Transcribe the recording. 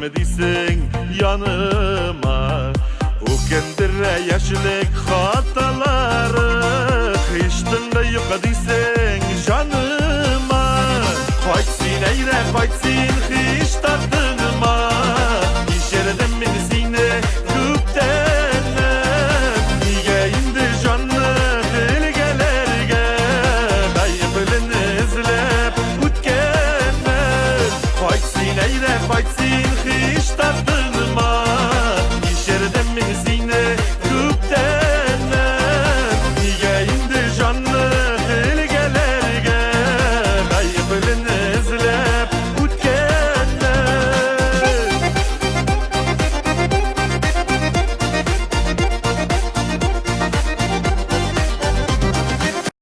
gelmediysen yanıma. O kendire yaşlık hataları kıştığında yıkadıysan canıma. Kaçsın eyrem kaçsın kıştan